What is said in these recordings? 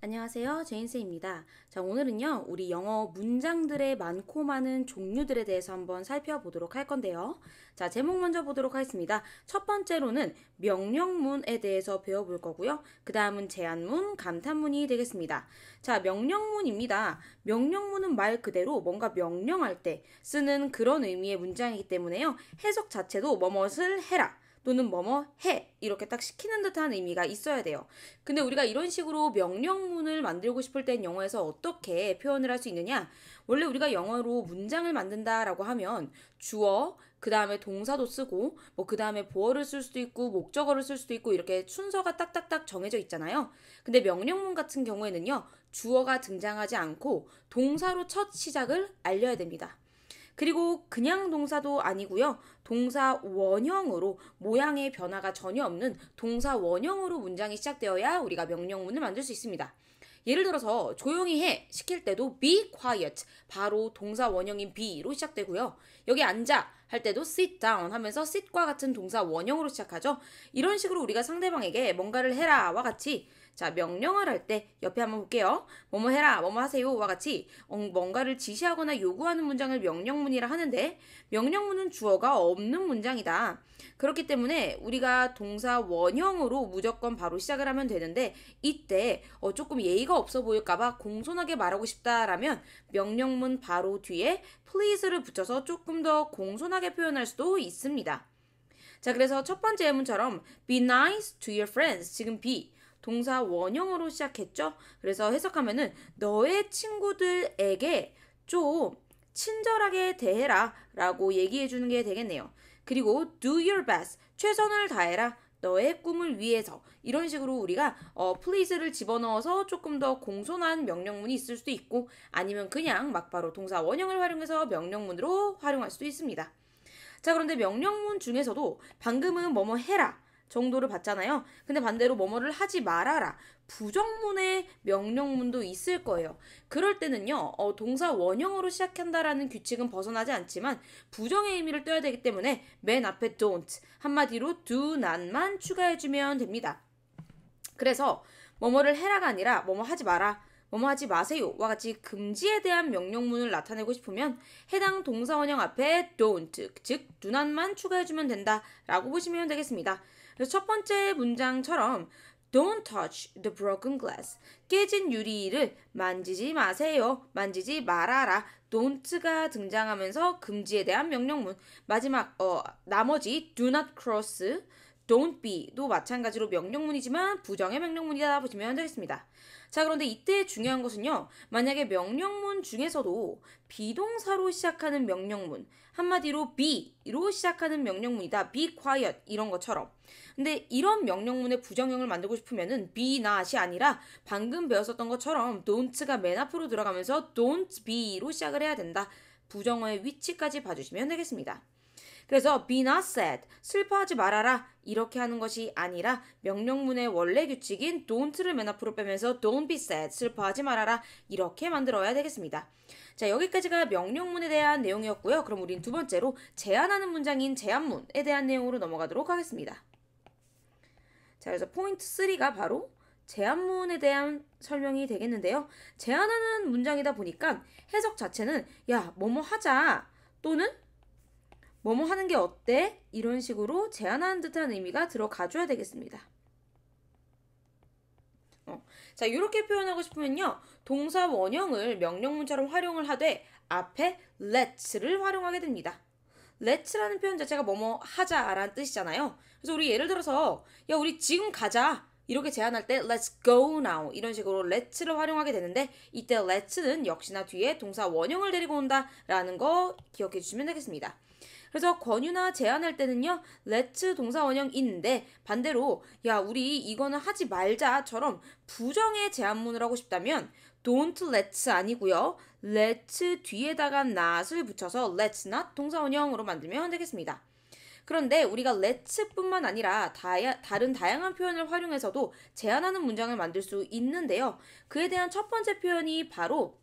안녕하세요. 제인스입니다. 자, 오늘은요, 우리 영어 문장들의 많고 많은 종류들에 대해서 한번 살펴보도록 할 건데요. 자, 제목 먼저 보도록 하겠습니다. 첫 번째로는 명령문에 대해서 배워볼 거고요. 그 다음은 제안문, 감탄문이 되겠습니다. 자, 명령문입니다. 명령문은 말 그대로 뭔가 명령할 때 쓰는 그런 의미의 문장이기 때문에요. 해석 자체도 뭐뭇을 해라. 또는 뭐뭐 해 이렇게 딱 시키는 듯한 의미가 있어야 돼요. 근데 우리가 이런 식으로 명령문을 만들고 싶을 땐 영어에서 어떻게 표현을 할 수 있느냐? 원래 우리가 영어로 문장을 만든다라고 하면 주어, 그 다음에 동사도 쓰고 뭐 그 다음에 보어를 쓸 수도 있고 목적어를 쓸 수도 있고 이렇게 순서가 딱딱딱 정해져 있잖아요. 근데 명령문 같은 경우에는요. 주어가 등장하지 않고 동사로 첫 시작을 알려야 됩니다. 그리고 그냥 동사도 아니고요. 동사 원형으로 모양의 변화가 전혀 없는 동사 원형으로 문장이 시작되어야 우리가 명령문을 만들 수 있습니다. 예를 들어서 조용히 해 시킬 때도 be quiet 바로 동사 원형인 be로 시작되고요. 여기 앉아 할 때도 sit down 하면서 sit과 같은 동사 원형으로 시작하죠. 이런 식으로 우리가 상대방에게 뭔가를 해라와 같이 자, 명령을 할 때 옆에 한번 볼게요. 뭐뭐 해라, 뭐뭐 하세요와 같이 뭔가를 지시하거나 요구하는 문장을 명령문이라 하는데 명령문은 주어가 없는 문장이다. 그렇기 때문에 우리가 동사 원형으로 무조건 바로 시작을 하면 되는데 이때 조금 예의가 없어 보일까봐 공손하게 말하고 싶다라면 명령문 바로 뒤에 please를 붙여서 조금 더 공손하게 표현할 수도 있습니다. 자, 그래서 첫 번째 예문처럼 be nice to your friends. 지금 be 동사 원형으로 시작했죠? 그래서 해석하면은 너의 친구들에게 좀 친절하게 대해라 라고 얘기해 주는 게 되겠네요. 그리고 do your best. 최선을 다해라. 너의 꿈을 위해서 이런 식으로 우리가 please를 집어넣어서 조금 더 공손한 명령문이 있을 수도 있고 아니면 그냥 막바로 동사 원형을 활용해서 명령문으로 활용할 수도 있습니다. 자, 그런데 명령문 중에서도 방금은 뭐뭐 해라 정도를 봤잖아요. 근데 반대로 뭐뭐를 하지 말아라. 부정문의 명령문도 있을 거예요. 그럴 때는요, 동사 원형으로 시작한다라는 규칙은 벗어나지 않지만 부정의 의미를 떼야 되기 때문에 맨 앞에 don't, 한마디로 do not만 추가해주면 됩니다. 그래서 뭐뭐를 해라가 아니라 뭐뭐 하지 마라. 뭐뭐 하지 마세요와 같이 금지에 대한 명령문을 나타내고 싶으면 해당 동사 원형 앞에 don't, 즉 do not만 추가해주면 된다라고 보시면 되겠습니다. 그래서 첫 번째 문장처럼 Don't touch the broken glass. 깨진 유리를 만지지 마세요. 만지지 말아라. don't가 등장하면서 금지에 대한 명령문. 마지막 나머지 do not cross, don't be도 마찬가지로 명령문이지만 부정의 명령문이다 보시면 되겠습니다. 자, 그런데 이때 중요한 것은요. 만약에 명령문 중에서도 비동사로 시작하는 명령문, 한마디로 be로 시작하는 명령문이다. be quiet 이런 것처럼. 근데 이런 명령문의 부정형을 만들고 싶으면은 be not이 아니라 방금 배웠었던 것처럼 don't가 맨 앞으로 들어가면서 don't be로 시작을 해야 된다. 부정어의 위치까지 봐주시면 되겠습니다. 그래서 be not sad, 슬퍼하지 말아라 이렇게 하는 것이 아니라 명령문의 원래 규칙인 don't를 맨 앞으로 빼면서 don't be sad, 슬퍼하지 말아라 이렇게 만들어야 되겠습니다. 자, 여기까지가 명령문에 대한 내용이었고요. 그럼 우린 두 번째로 제안하는 문장인 제안문에 대한 내용으로 넘어가도록 하겠습니다. 자, 그래서 포인트 3가 바로 제안문에 대한 설명이 되겠는데요. 제안하는 문장이다 보니까 해석 자체는 야, 뭐뭐 하자 또는 뭐뭐 하는 게 어때? 이런 식으로 제안하는 듯한 의미가 들어가줘야 되겠습니다. 자, 이렇게 표현하고 싶으면요. 동사 원형을 명령문처럼 활용을 하되 앞에 let's를 활용하게 됩니다. let's라는 표현 자체가 뭐뭐 하자라는 뜻이잖아요. 그래서 우리 예를 들어서 야, 우리 지금 가자. 이렇게 제안할 때 let's go now 이런 식으로 let's를 활용하게 되는데 이때 let's는 역시나 뒤에 동사 원형을 데리고 온다라는 거 기억해 주시면 되겠습니다. 그래서 권유나 제안할 때는요. let's 동사 원형인데 반대로 야, 우리 이거는 하지 말자처럼 부정의 제안문을 하고 싶다면 don't let's 아니고요. let's 뒤에다가 not을 붙여서 let's not 동사 원형으로 만들면 되겠습니다. 그런데 우리가 let's뿐만 아니라 다른 다양한 표현을 활용해서도 제안하는 문장을 만들 수 있는데요. 그에 대한 첫 번째 표현이 바로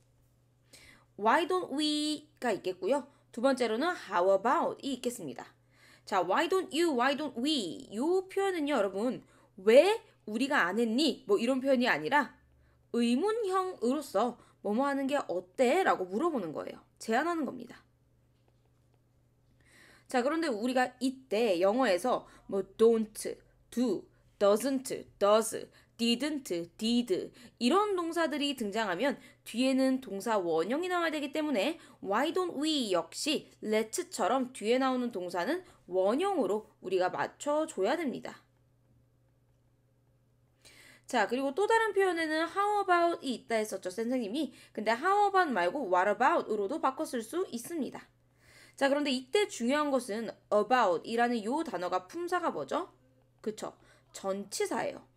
why don't we가 있겠고요. 두 번째로는 how about이 있겠습니다. 자, why don't you, why don't we 이 표현은요, 여러분 왜 우리가 안 했니? 뭐 이런 표현이 아니라 의문형으로서 뭐뭐 하는 게 어때? 라고 물어보는 거예요. 제안하는 겁니다. 자, 그런데 우리가 이때 영어에서 뭐 don't, do, doesn't, does, didn't, did 이런 동사들이 등장하면 뒤에는 동사 원형이 나와야 되기 때문에 why don't we 역시 let'처럼 뒤에 나오는 동사는 원형으로 우리가 맞춰줘야 됩니다. 자, 그리고 또 다른 표현에는 how about이 있다 했었죠, 선생님이. 근데 how about 말고 what about으로도 바꿔 쓸 수 있습니다. 자, 그런데 이때 중요한 것은 about이라는 요 단어가 품사가 뭐죠? 그쵸? 전치사예요.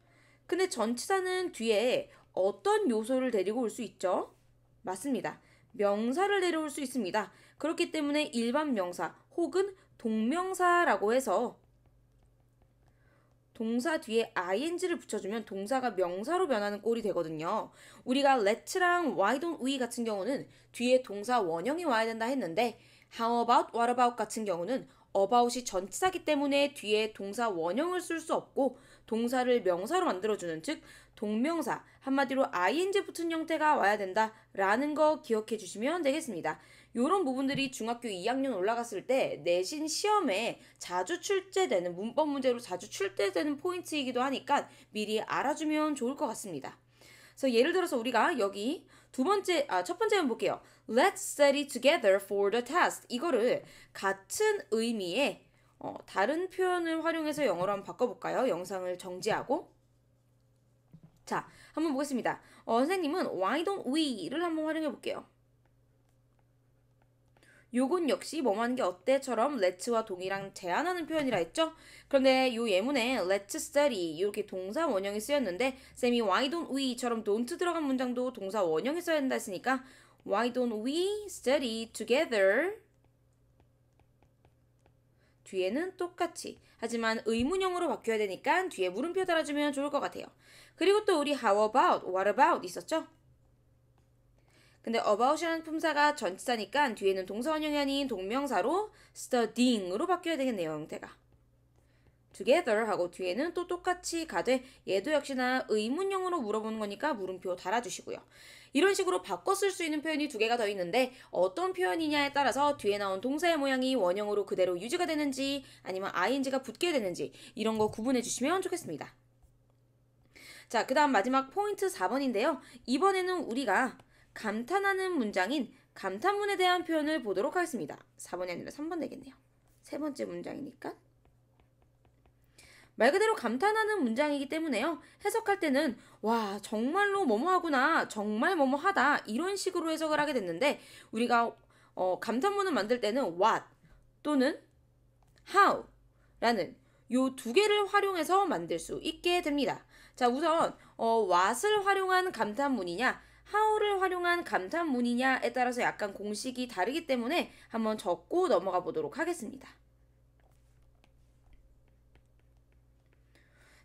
근데 전치사는 뒤에 어떤 요소를 데리고 올 수 있죠? 맞습니다. 명사를 데려올 수 있습니다. 그렇기 때문에 일반 명사 혹은 동명사라고 해서 동사 뒤에 ing를 붙여주면 동사가 명사로 변하는 꼴이 되거든요. 우리가 let'랑 why don't we 같은 경우는 뒤에 동사 원형이 와야 된다 했는데 how about, what about 같은 경우는 about이 전치사기 때문에 뒤에 동사 원형을 쓸 수 없고 동사를 명사로 만들어주는 즉 동명사 한마디로 ing 붙은 형태가 와야 된다라는 거 기억해 주시면 되겠습니다. 이런 부분들이 중학교 2학년 올라갔을 때 내신 시험에 자주 출제되는 문법 문제로 자주 출제되는 포인트이기도 하니까 미리 알아주면 좋을 것 같습니다. 그래서 예를 들어서 우리가 여기 첫 번째 한번 볼게요. Let's study together for the test. 이거를 같은 의미의 다른 표현을 활용해서 영어로 한번 바꿔볼까요? 영상을 정지하고. 자, 한번 보겠습니다. 선생님은 why don't we를 한번 활용해 볼게요. 요건 역시 뭐뭐 하는 게 어때처럼 let'와 동일한 제안하는 표현이라 했죠? 그런데 요 예문에 let's study 이렇게 동사 원형이 쓰였는데 쌤이 why don't we처럼 don't 들어간 문장도 동사 원형이 써야 된다 했으니까 why don't we study together 뒤에는 똑같이 하지만 의문형으로 바뀌어야 되니까 뒤에 물음표 달아주면 좋을 것 같아요. 그리고 또 우리 how about, what about 있었죠? 근데 about이라는 품사가 전치사니까 뒤에는 동사 원형이 아닌 동명사로 studying으로 바뀌어야 되겠네요, 형태가. together 하고 뒤에는 또 똑같이 가되 얘도 역시나 의문형으로 물어보는 거니까 물음표 달아주시고요. 이런 식으로 바꿔 쓸 수 있는 표현이 두 개가 더 있는데 어떤 표현이냐에 따라서 뒤에 나온 동사의 모양이 원형으로 그대로 유지가 되는지 아니면 ing가 붙게 되는지 이런 거 구분해 주시면 좋겠습니다. 자, 그 다음 마지막 포인트 4번인데요. 이번에는 우리가 감탄하는 문장인 감탄문에 대한 표현을 보도록 하겠습니다. 4번이 아니라 3번 되겠네요. 세 번째 문장이니까. 말 그대로 감탄하는 문장이기 때문에요. 해석할 때는 와 정말로 뭐뭐하구나 정말 뭐뭐하다 이런 식으로 해석을 하게 됐는데 우리가 감탄문을 만들 때는 what 또는 how 라는 요 두 개를 활용해서 만들 수 있게 됩니다. 자 우선 what을 활용한 감탄문이냐 how를 활용한 감탄문이냐에 따라서 약간 공식이 다르기 때문에 한번 적고 넘어가 보도록 하겠습니다.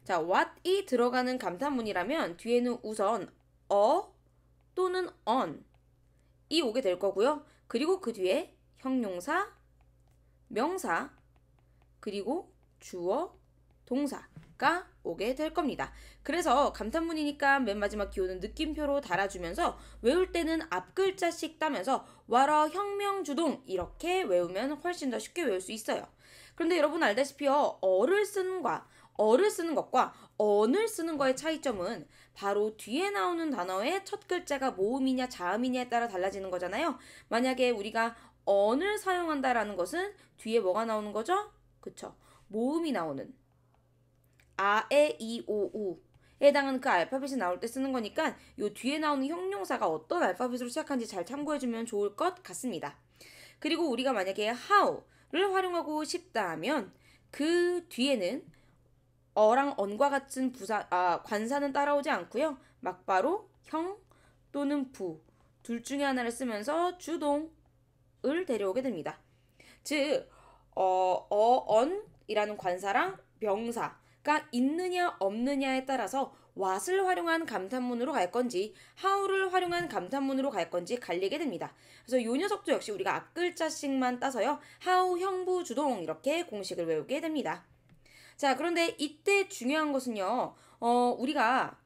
자, what이 들어가는 감탄문이라면 뒤에는 우선 또는 on이 오게 될 거고요. 그리고 그 뒤에 형용사, 명사, 그리고 주어, 동사가 오게 될 겁니다. 그래서 감탄문이니까 맨 마지막 기호는 느낌표로 달아주면서 외울 때는 앞글자씩 따면서 와라 혁명주동 이렇게 외우면 훨씬 더 쉽게 외울 수 있어요. 그런데 여러분 알다시피요. 어를 쓰는 것과 언을 쓰는 거의 차이점은 바로 뒤에 나오는 단어의 첫 글자가 모음이냐 자음이냐에 따라 달라지는 거잖아요. 만약에 우리가 언을 사용한다라는 것은 뒤에 뭐가 나오는 거죠? 그쵸? 모음이 나오는 아, 에, 이, 오, 우에 해당하는 그 알파벳이 나올 때 쓰는 거니까 요 뒤에 나오는 형용사가 어떤 알파벳으로 시작하는지 잘 참고해주면 좋을 것 같습니다. 그리고 우리가 만약에 how를 활용하고 싶다 하면 그 뒤에는 어랑 언과 같은 관사는 따라오지 않고요. 막바로 형 또는 부 둘 중에 하나를 쓰면서 주동을 데려오게 됩니다. 즉, 언이라는 관사랑 명사가 있느냐 없느냐에 따라서 what을 활용한 감탄문으로 갈 건지 how를 활용한 감탄문으로 갈 건지 갈리게 됩니다. 그래서 이 녀석도 역시 우리가 앞글자씩만 따서요. how, 형부, 주동 이렇게 공식을 외우게 됩니다. 자, 그런데 이때 중요한 것은요. 우리가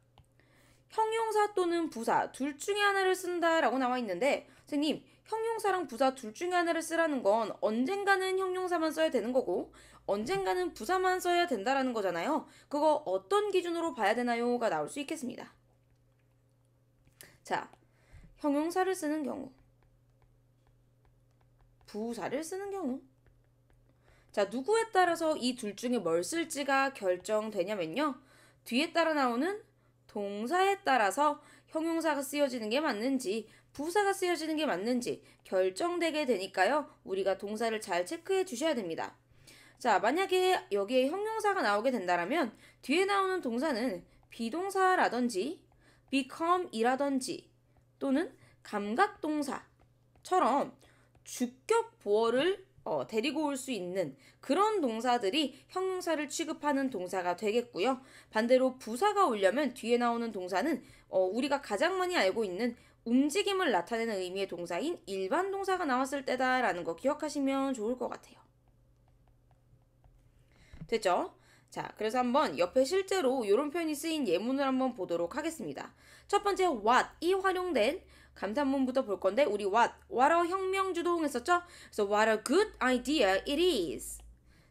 형용사 또는 부사 둘 중에 하나를 쓴다라고 나와 있는데 선생님 형용사랑 부사 둘 중에 하나를 쓰라는 건 언젠가는 형용사만 써야 되는 거고 언젠가는 부사만 써야 된다라는 거잖아요. 그거 어떤 기준으로 봐야 되나요?가 나올 수 있겠습니다. 자, 형용사를 쓰는 경우 부사를 쓰는 경우 자, 누구에 따라서 이 둘 중에 뭘 쓸지가 결정되냐면요. 뒤에 따라 나오는 동사에 따라서 형용사가 쓰여지는 게 맞는지 부사가 쓰여지는 게 맞는지 결정되게 되니까요. 우리가 동사를 잘 체크해 주셔야 됩니다. 자, 만약에 여기에 형용사가 나오게 된다면 뒤에 나오는 동사는 비동사라든지 become이라든지 또는 감각동사처럼 주격 보어를 데리고 올 수 있는 그런 동사들이 형용사를 취급하는 동사가 되겠고요. 반대로 부사가 오려면 뒤에 나오는 동사는 우리가 가장 많이 알고 있는 움직임을 나타내는 의미의 동사인 일반 동사가 나왔을 때다라는 거 기억하시면 좋을 것 같아요. 됐죠? 자, 그래서 한번 옆에 실제로 이런 표현이 쓰인 예문을 한번 보도록 하겠습니다. 첫 번째 what이 활용된 감탄문부터 볼 건데 우리 what a 혁명주동 했었죠? 그래서 what a good idea it is.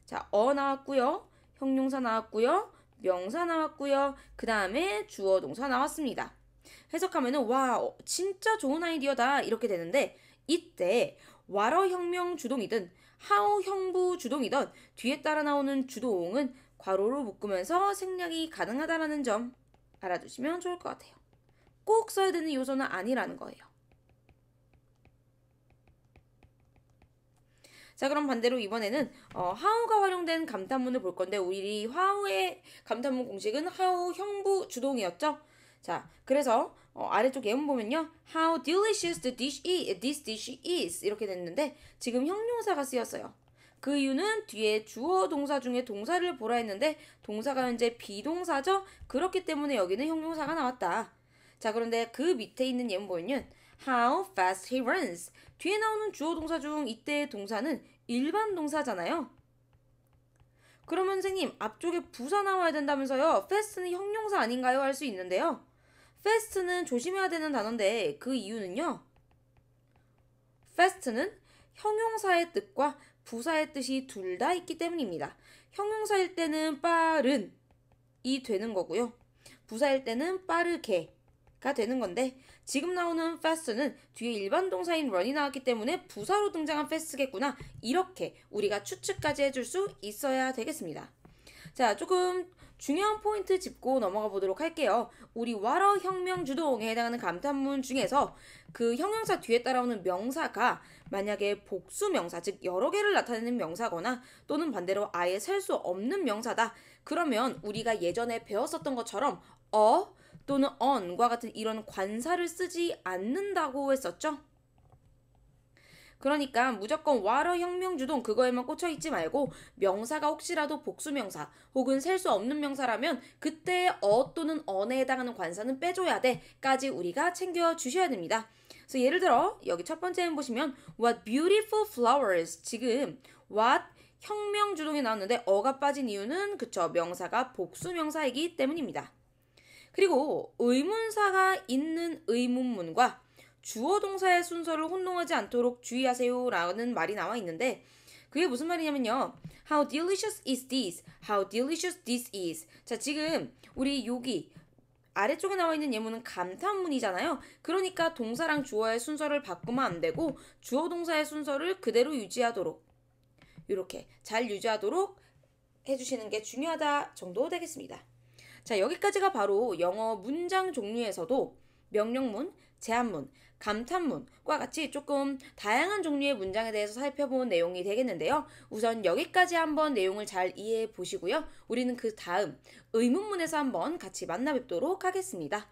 자, 나왔고요. 형용사 나왔고요. 명사 나왔고요. 그 다음에 주어 동사 나왔습니다. 해석하면은 와 진짜 좋은 아이디어다 이렇게 되는데 이때 what a 혁명주동이든 how 형부주동이든 뒤에 따라 나오는 주동은 괄호로 묶으면서 생략이 가능하다라는 점 알아두시면 좋을 것 같아요. 꼭 써야 되는 요소는 아니라는 거예요. 자, 그럼 반대로 이번에는 how가 활용된 감탄문을 볼 건데 우리 how의 감탄문 공식은 how 형부 주동이었죠. 자, 그래서 아래쪽 예문 보면요. How delicious this dish is 이렇게 됐는데 지금 형용사가 쓰였어요. 그 이유는 뒤에 주어 동사 중에 동사를 보라 했는데 동사가 현재 비동사죠. 그렇기 때문에 여기는 형용사가 나왔다. 자, 그런데 그 밑에 있는 예문 보면요. How fast he runs. 뒤에 나오는 주어 동사 중 이때의 동사는 일반 동사잖아요. 그러면 선생님 앞쪽에 부사 나와야 된다면서요. fast는 형용사 아닌가요? 할 수 있는데요. fast는 조심해야 되는 단어인데 그 이유는요. fast는 형용사의 뜻과 부사의 뜻이 둘 다 있기 때문입니다. 형용사일 때는 빠른이 되는 거고요. 부사일 때는 빠르게가 되는 건데 지금 나오는 fast는 뒤에 일반 동사인 run이 나왔기 때문에 부사로 등장한 fast겠구나. 이렇게 우리가 추측까지 해줄 수 있어야 되겠습니다. 자, 조금 중요한 포인트 짚고 넘어가 보도록 할게요. 우리 what a 혁명주동에 해당하는 감탄문 중에서 그 형용사 뒤에 따라오는 명사가 만약에 복수명사, 즉 여러 개를 나타내는 명사거나 또는 반대로 아예 셀 수 없는 명사다. 그러면 우리가 예전에 배웠었던 것처럼 또는 on과 같은 이런 관사를 쓰지 않는다고 했었죠. 그러니까 무조건 what a 혁명주동 그거에만 꽂혀있지 말고 명사가 혹시라도 복수명사 혹은 셀 수 없는 명사라면 그때 또는 on에 해당하는 관사는 빼줘야 돼 까지 우리가 챙겨주셔야 됩니다. 그래서 예를 들어 여기 첫 번째는 보시면 what beautiful flowers. 지금 what 혁명주동에 나왔는데 어가 빠진 이유는 그쵸 명사가 복수명사이기 때문입니다. 그리고 의문사가 있는 의문문과 주어 동사의 순서를 혼동하지 않도록 주의하세요 라는 말이 나와 있는데 그게 무슨 말이냐면요. How delicious is this? How delicious this is? 자, 지금 우리 여기 아래쪽에 나와 있는 예문은 감탄문이잖아요. 그러니까 동사랑 주어의 순서를 바꾸면 안 되고 주어 동사의 순서를 그대로 유지하도록 이렇게 잘 유지하도록 해주시는 게 중요하다 정도 되겠습니다. 자, 여기까지가 바로 영어 문장 종류에서도 명령문, 제한문, 감탄문과 같이 조금 다양한 종류의 문장에 대해서 살펴본 내용이 되겠는데요. 우선 여기까지 한번 내용을 잘 이해해 보시고요. 우리는 그 다음 의문문에서 한번 같이 만나 뵙도록 하겠습니다.